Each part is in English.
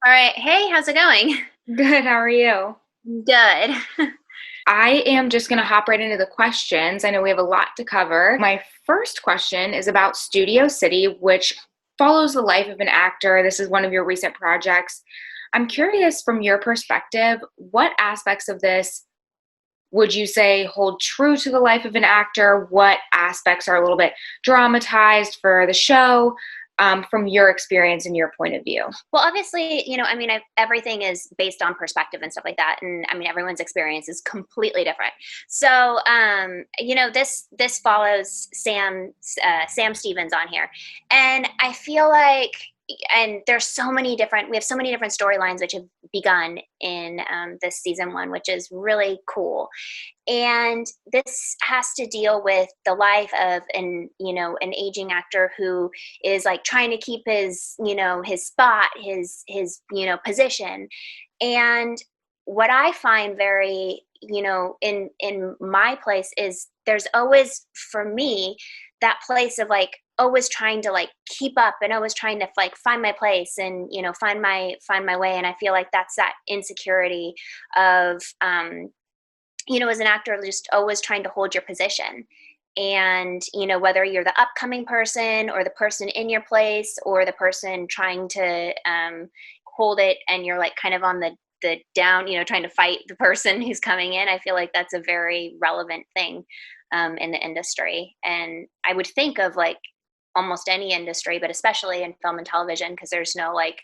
All right. Hey, how's it going? Good, how are you? Good. I am just going to hop right into the questions. I know we have a lot to cover. My first question is about Studio City, which follows the life of an actor. This is one of your recent projects. I'm curious from your perspective, what aspects of this would you say hold true to the life of an actor? What aspects are a little bit dramatized for the show, from your experience and your point of view? Well, obviously, everything is based on perspective and stuff like that, and I mean, everyone's experience is completely different. So, this follows Sam Stevens on here, and I feel like, and there's so many different. We have so many different storylines which have begun in this season one, which is really cool. And this has to deal with the life of an aging actor who is like trying to keep his spot, his position. And what I find very, in my place is there's always, for me, that place of like always trying to like keep up and always trying to like find my place and find my way. And I feel like that's that insecurity of as an actor, just always trying to hold your position. And, whether you're the upcoming person or the person in your place or the person trying to hold it and you're like kind of on the down, trying to fight the person who's coming in, I feel like that's a very relevant thing in the industry. And I would think of like almost any industry, but especially in film and television, because there's no like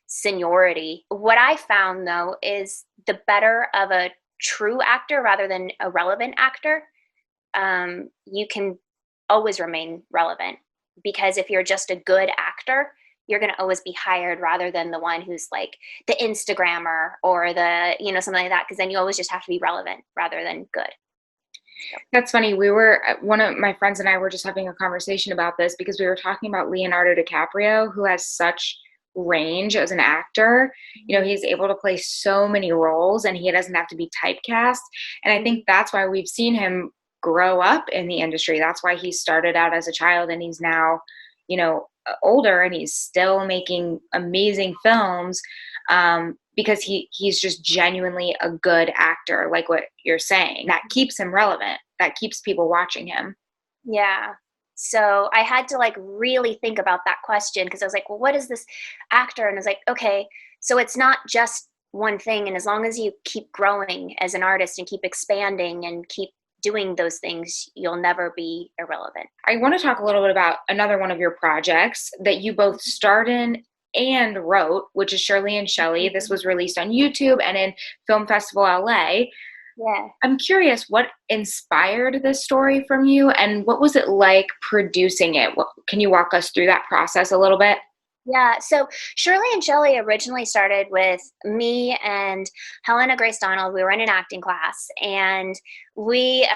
seniority. What I found though is the better of a true actor rather than a relevant actor, you can always remain relevant. Because if you're just a good actor, you're going to always be hired rather than the one who's like the Instagrammer or something like that. Because then you always just have to be relevant rather than good. That's funny. One of my friends and I were just having a conversation about this because we were talking about Leonardo DiCaprio, who has such range as an actor. He's able to play so many roles and he doesn't have to be typecast. And I think that's why we've seen him grow up in the industry. That's why he started out as a child and he's now, older and he's still making amazing films. Because he's just genuinely a good actor, like what you're saying. That keeps him relevant. That keeps people watching him. Yeah. So I had to like really think about that question because I was like, well, what is this actor? And I was like, okay, so it's not just one thing. And as long as you keep growing as an artist and keep expanding and keep doing those things, you'll never be irrelevant. I want to talk a little bit about another one of your projects that you both starred in and wrote, which is Shirley and Shelly. This was released on YouTube and in Film Festival LA. Yeah. I'm curious, what inspired this story from you and what was it like producing it? Can you walk us through that process a little bit? Yeah, so Shirley and Shelly originally started with me and Helena Grace Donald. We were in an acting class, and we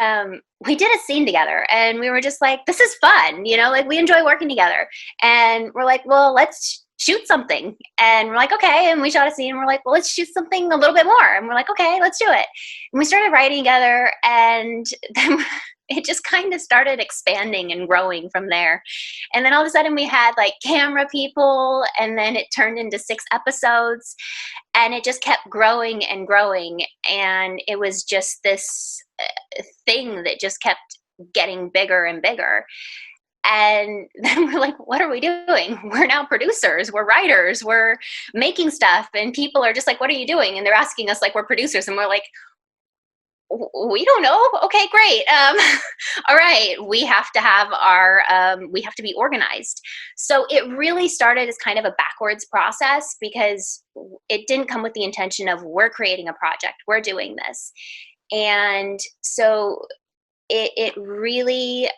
did a scene together, and we were just like, "This is fun," like we enjoy working together. And we're like, "Well, let's shoot something." And we're like, "Okay," and we shot a scene. And we're like, "Well, let's shoot something a little bit more." And we're like, "Okay, let's do it." And we started writing together, and then it just kind of started expanding and growing from there. And then all of a sudden we had like camera people, and then it turned into 6 episodes, and it just kept growing and growing. And it was just this thing that just kept getting bigger and bigger. And then we're like, what are we doing? We're now producers, we're writers, we're making stuff. And people are just like, what are you doing? And they're asking us like we're producers. And we're like, we don't know. Okay, great. All right, we have to have we have to be organized. So it really started as kind of a backwards process because it didn't come with the intention of we're creating a project, we're doing this. And so it really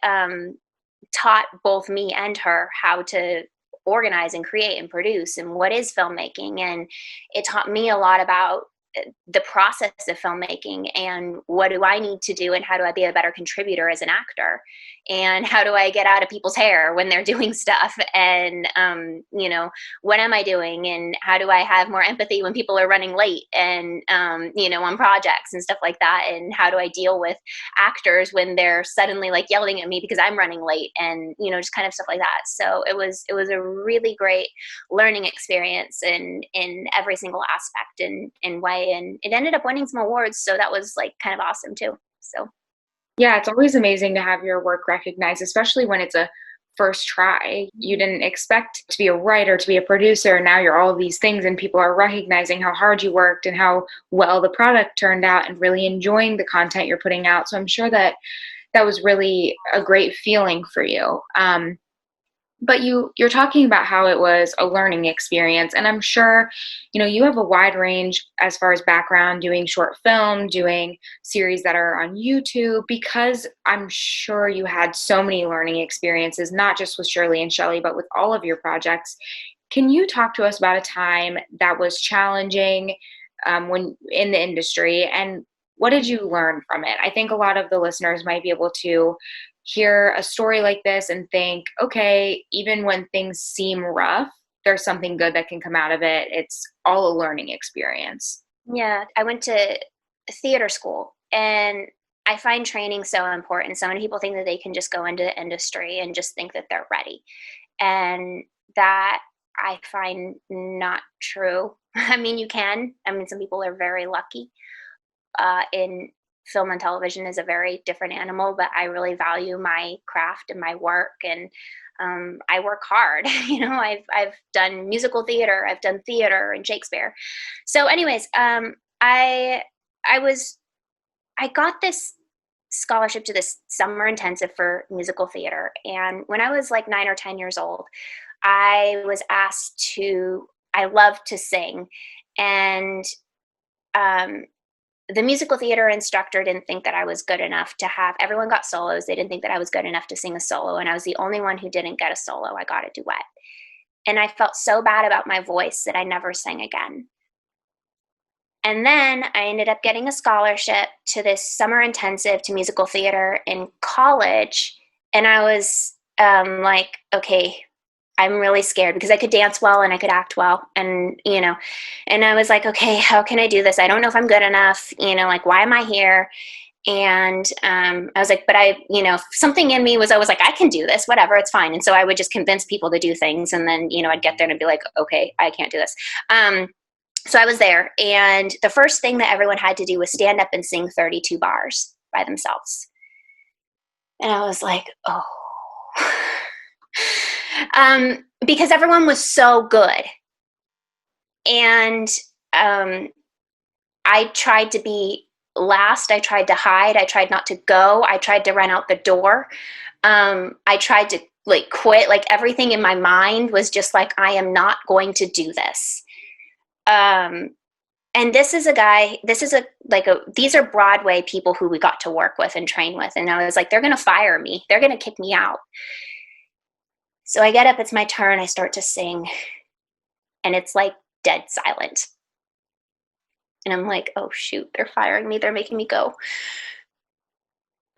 taught both me and her how to organize and create and produce and what is filmmaking. And it taught me a lot about the process of filmmaking, and what do I need to do, and how do I be a better contributor as an actor, and how do I get out of people's hair when they're doing stuff, and what am I doing, and how do I have more empathy when people are running late, and on projects and stuff like that, and how do I deal with actors when they're suddenly like yelling at me because I'm running late, and just kind of stuff like that. So it was a really great learning experience in every single aspect and way, and it ended up winning some awards, so that was like kind of awesome too. So Yeah, it's always amazing to have your work recognized, especially when it's a first try. You didn't expect to be a writer, to be a producer. Now you're all of these things, and people are recognizing how hard you worked and how well the product turned out and really enjoying the content you're putting out. So I'm sure that that was really a great feeling for you. But you're talking about how it was a learning experience, and I'm sure you have a wide range as far as background, doing short film, doing series that are on YouTube, because I'm sure you had so many learning experiences, not just with Shirley and Shelly, but with all of your projects. Can you talk to us about a time that was challenging, when in the industry, and what did you learn from it? I think a lot of the listeners might be able to hear a story like this and think, okay, even when things seem rough, there's something good that can come out of it. It's all a learning experience. yeah, I went to theater school, and I find training so important. So many people think that they can just go into the industry and just think that they're ready, and that I find not true. I mean, you can. I mean, some people are very lucky. In film and television is a very different animal, but I really value my craft and my work, and I work hard. I've done musical theater, I've done theater and Shakespeare. So, anyways, I I was I got this scholarship to this summer intensive for musical theater, and when I was like 9 or 10 years old, I was asked to. I love to sing, and um, the musical theater instructor didn't think that I was good enough to have everyone got solos. They didn't think that I was good enough to sing a solo, and I was the only one who didn't get a solo. I got a duet. And I felt so bad about my voice that I never sang again. And then I ended up getting a scholarship to this summer intensive to musical theater in college. And I was like, okay, I'm really scared because I could dance well and I could act well. And I was like, okay, how can I do this? I don't know if I'm good enough. Like, why am I here? And I was like, but something in me was always like, I can do this, whatever, it's fine. And so I would just convince people to do things. And then, I'd get there and I'd be like, okay, I can't do this. So I was there. And the first thing that everyone had to do was stand up and sing 32 bars by themselves. And I was like, oh. Because everyone was so good. And I tried to be last. I tried to hide. I tried not to go. I tried to run out the door. I tried to quit. Like everything in my mind was just like, I am not going to do this. And this is a guy, these are Broadway people who we got to work with and train with. And I was like, they're going to fire me. They're going to kick me out. So I get up, it's my turn. I start to sing, and it's like dead silent. And I'm like, oh shoot, they're firing me. They're making me go.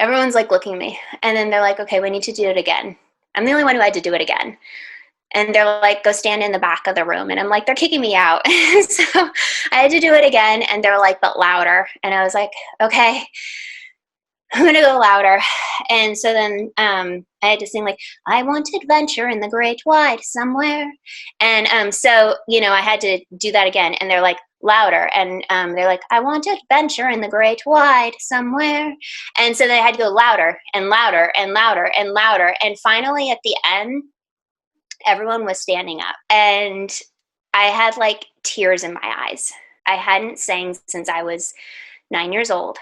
Everyone's like looking at me. And then they're like, okay, we need to do it again. I'm the only one who had to do it again. And they're like, go stand in the back of the room. And I'm like, they're kicking me out. So I had to do it again. And they're like, but louder. And I was like, okay, I'm going to go louder. And so then I had to sing like, I want adventure in the great wide somewhere. And so, I had to do that again. And they're like, louder. And they're like, I want adventure in the great wide somewhere. And so they had to go louder and louder and louder and louder. And finally at the end, everyone was standing up. And I had like tears in my eyes. I hadn't sang since I was 9 years old.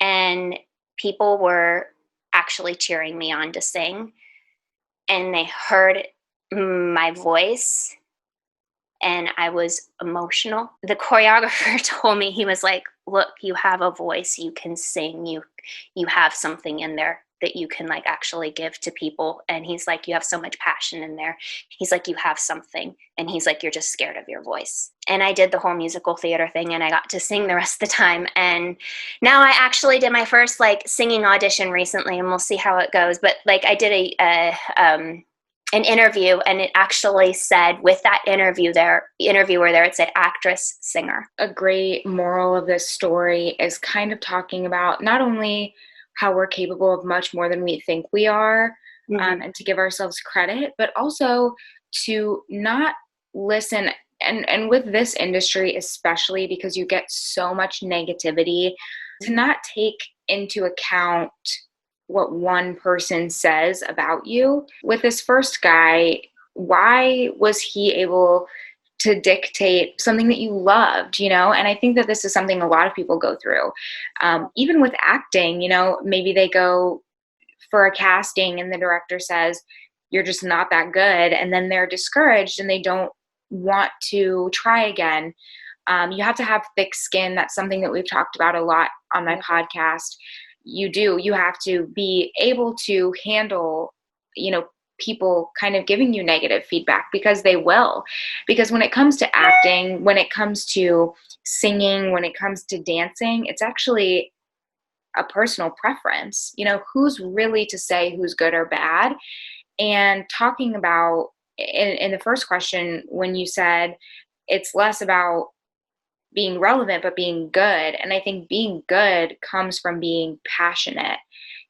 And people were actually cheering me on to sing. And they heard my voice. And I was emotional. The choreographer told me, he was like, look, you have a voice, you can sing, you have something in there. that you can like actually give to people. And he's like, you have so much passion in there. He's like, you have something. And he's like, you're just scared of your voice. And I did the whole musical theater thing, and I got to sing the rest of the time. And now I actually did my first like singing audition recently, and we'll see how it goes. But like I did an interview, and it actually said with that interviewer there, it said actress, singer. A great moral of this story is kind of talking about not only how we're capable of much more than we think we are, and to give ourselves credit, but also to not listen. And with this industry, especially because you get so much negativity, to not take into account what one person says about you. With this first guy, why was he able to dictate something that you loved, you know? And I think that this is something a lot of people go through. Even with acting, you know, maybe they go for a casting and the director says, you're just not that good. And then they're discouraged and they don't want to try again. You have to have thick skin. That's something that we've talked about a lot on my podcast. You have to be able to handle, you know, people kind of giving you negative feedback, because they will. Because when it comes to acting, when it comes to singing, when it comes to dancing, it's actually a personal preference. You know, who's really to say who's good or bad? And talking about in the first question, when you said it's less about being relevant, but being good. And I think being good comes from being passionate.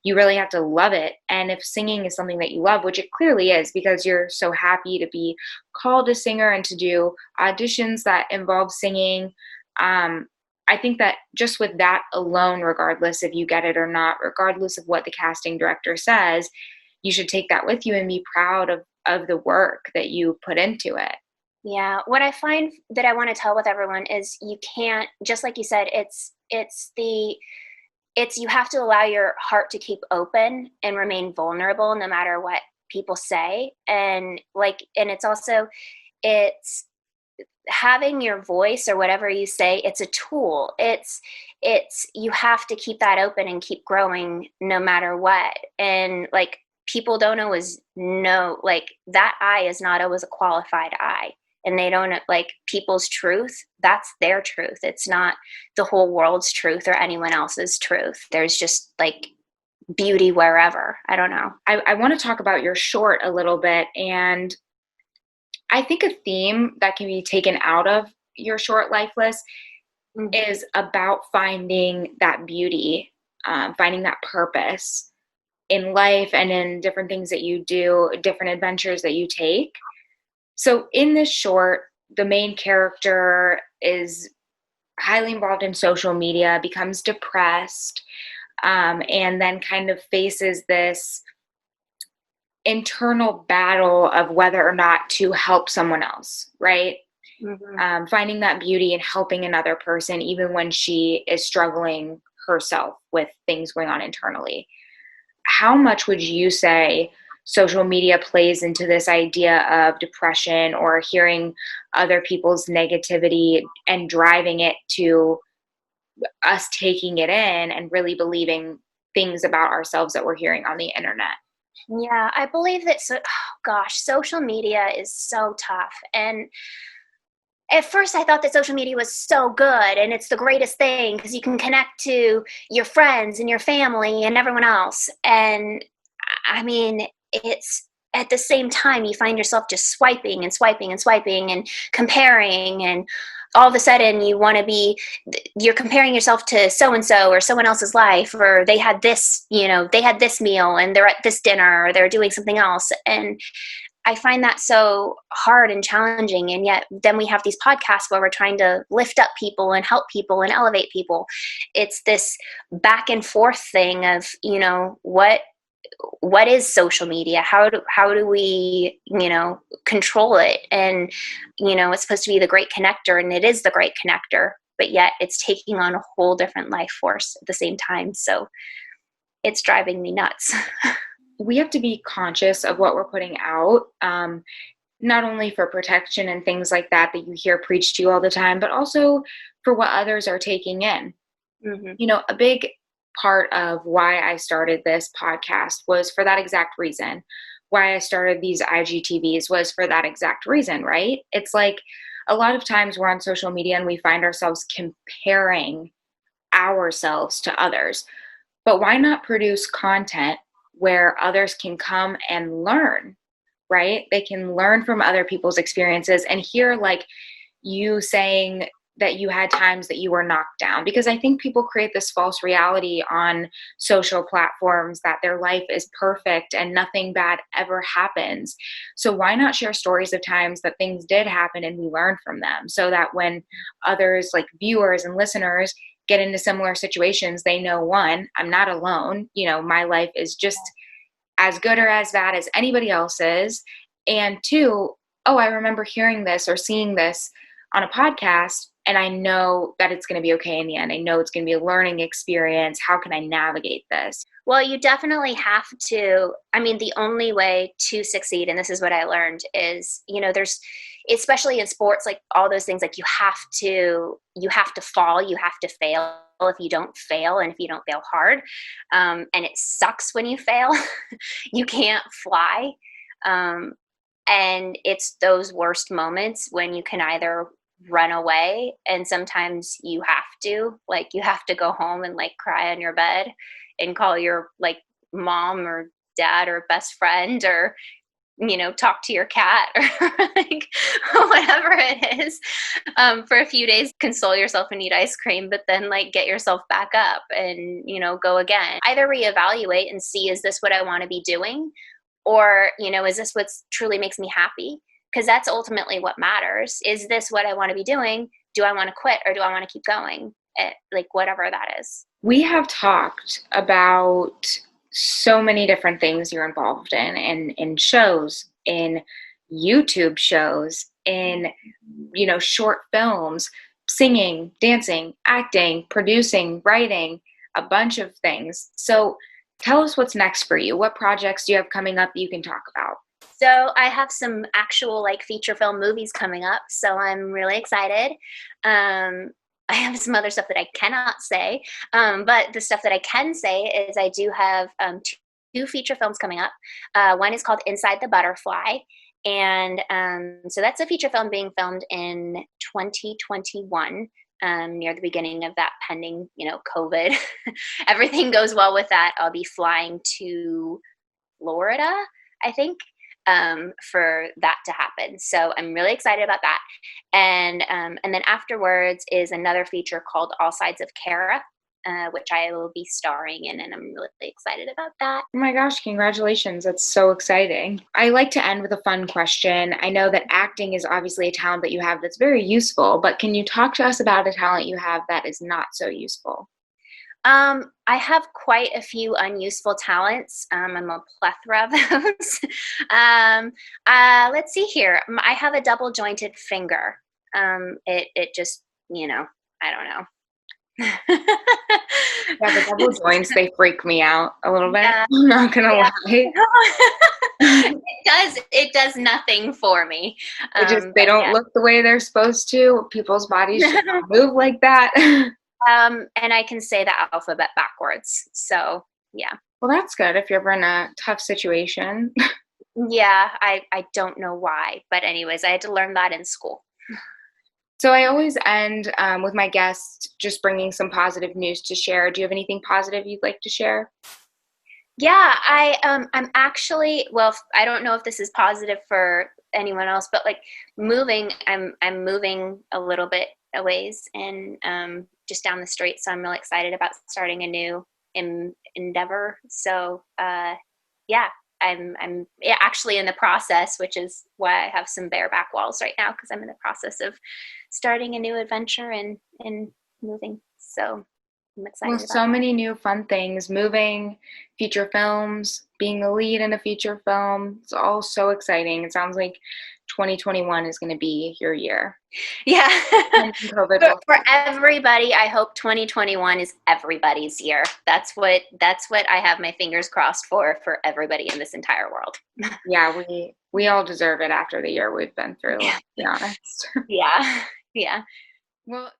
You really have to love it. And if singing is something that you love, which it clearly is, because you're so happy to be called a singer and to do auditions that involve singing, I think that just with that alone, regardless if you get it or not, regardless of what the casting director says, you should take that with you and be proud of the work that you put into it. Yeah. What I find that I want to tell with everyone is you can't, just like you said, you have to allow your heart to keep open and remain vulnerable no matter what people say. And it's also, it's having your voice or whatever you say, it's a tool. You have to keep that open and keep growing no matter what. And like, people don't always know, like that eye is not always a qualified eye. And they don't, like, people's truth, that's their truth. It's not the whole world's truth or anyone else's truth. There's just like beauty wherever. I don't know. I want to talk about your short a little bit. And I think a theme that can be taken out of your short Lifeless is about finding that beauty, finding that purpose in life and in different things that you do, different adventures that you take. So in this short, the main character is highly involved in social media, becomes depressed, and then kind of faces this internal battle of whether or not to help someone else, right? Finding that beauty in helping another person, even when she is struggling herself with things going on internally. How much would you say social media plays into this idea of depression or hearing other people's negativity and driving it to us taking it in and really believing things about ourselves that we're hearing on the internet? Yeah, I believe that. Social media is so tough. And at first I thought that social media was so good and it's the greatest thing because you can connect to your friends and your family and everyone else. And I mean, it's at the same time you find yourself just swiping and swiping and swiping and comparing, and all of a sudden you're comparing yourself to so-and-so or someone else's life, or they had this meal and they're at this dinner, or they're doing something else. And I find that so hard and challenging. And yet then we have these podcasts where we're trying to lift up people and help people and elevate people. It's this back and forth thing of, what is social media? How do we, control it? And, it's supposed to be the great connector, and it is the great connector, but yet it's taking on a whole different life force at the same time. So it's driving me nuts. We have to be conscious of what we're putting out, not only for protection and things like that you hear preached to you all the time, but also for what others are taking in. A big part of why I started this podcast was for that exact reason. Why I started these IGTVs was for that exact reason, right? It's like a lot of times we're on social media and we find ourselves comparing ourselves to others. But why not produce content where others can come and learn, right? They can learn from other people's experiences and hear like you saying that you had times that you were knocked down, because I think people create this false reality on social platforms that their life is perfect and nothing bad ever happens. So why not share stories of times that things did happen and we learned from them, so that when others, like viewers and listeners, get into similar situations, they know, one, I'm not alone. My life is just as good or as bad as anybody else's. And two, oh, I remember hearing this or seeing this on a podcast, and I know that it's going to be okay in the end. I know it's going to be a learning experience. How can I navigate this? Well, you definitely have to. The only way to succeed, and this is what I learned, is, there's, especially in sports, like all those things, like you have to fall, you have to fail. If you don't fail, and if you don't fail hard, and it sucks when you fail, you can't fly. And it's those worst moments when you can either run away, and sometimes you have to go home and like cry on your bed and call your like mom or dad or best friend, or talk to your cat, or like whatever it is, for a few days, console yourself and eat ice cream, but then like get yourself back up and go again. Either reevaluate and see, is this what I want to be doing, or is this what truly makes me happy? Because that's ultimately what matters. Is this what I want to be doing? Do I want to quit, or do I want to keep going? Like whatever that is. We have talked about so many different things you're involved in shows, in YouTube shows, in, short films, singing, dancing, acting, producing, writing, a bunch of things. So tell us what's next for you. What projects do you have coming up that you can talk about? So I have some actual like feature film movies coming up, so I'm really excited. I have some other stuff that I cannot say, but the stuff that I can say is I do have two feature films coming up. One is called Inside the Butterfly, and so that's a feature film being filmed in 2021. Near the beginning of that, pending, COVID. Everything goes well with that, I'll be flying to Florida, I think, for that to happen. So I'm really excited about that. And then afterwards is another feature called All Sides of Kara, which I will be starring in, and I'm really excited about that. Oh my gosh, congratulations. That's so exciting. I like to end with a fun question. I know that acting is obviously a talent that you have that's very useful, but can you talk to us about a talent you have that is not so useful? I have quite a few unuseful talents. I'm a plethora of those. Let's see here. I have a double jointed finger. It just, I don't know. Yeah, the double joints, they freak me out a little bit. Yeah. I'm not gonna lie. It does nothing for me. They don't look the way they're supposed to. People's bodies should not move like that. And I can say the alphabet backwards. So yeah. Well, that's good if you're ever in a tough situation. Yeah, I don't know why, but anyways, I had to learn that in school. So I always end with my guests just bringing some positive news to share. Do you have anything positive you'd like to share? Yeah, I'm actually, well, I don't know if this is positive for anyone else, but like moving, I'm moving a little bit a ways, and just down the street. So I'm really excited about starting a new endeavor. So yeah, I'm actually in the process, which is why I have some bareback walls right now, because I'm in the process of starting a new adventure and moving. So I'm excited. Well, so many new fun things, moving, feature films, being the lead in a feature film. It's all so exciting. It sounds like 2021 is going to be your year. Yeah. For everybody, I hope 2021 is everybody's year. That's what I have my fingers crossed for everybody in this entire world. Yeah, we all deserve it after the year we've been through, let's be honest. Yeah. Yeah. Well,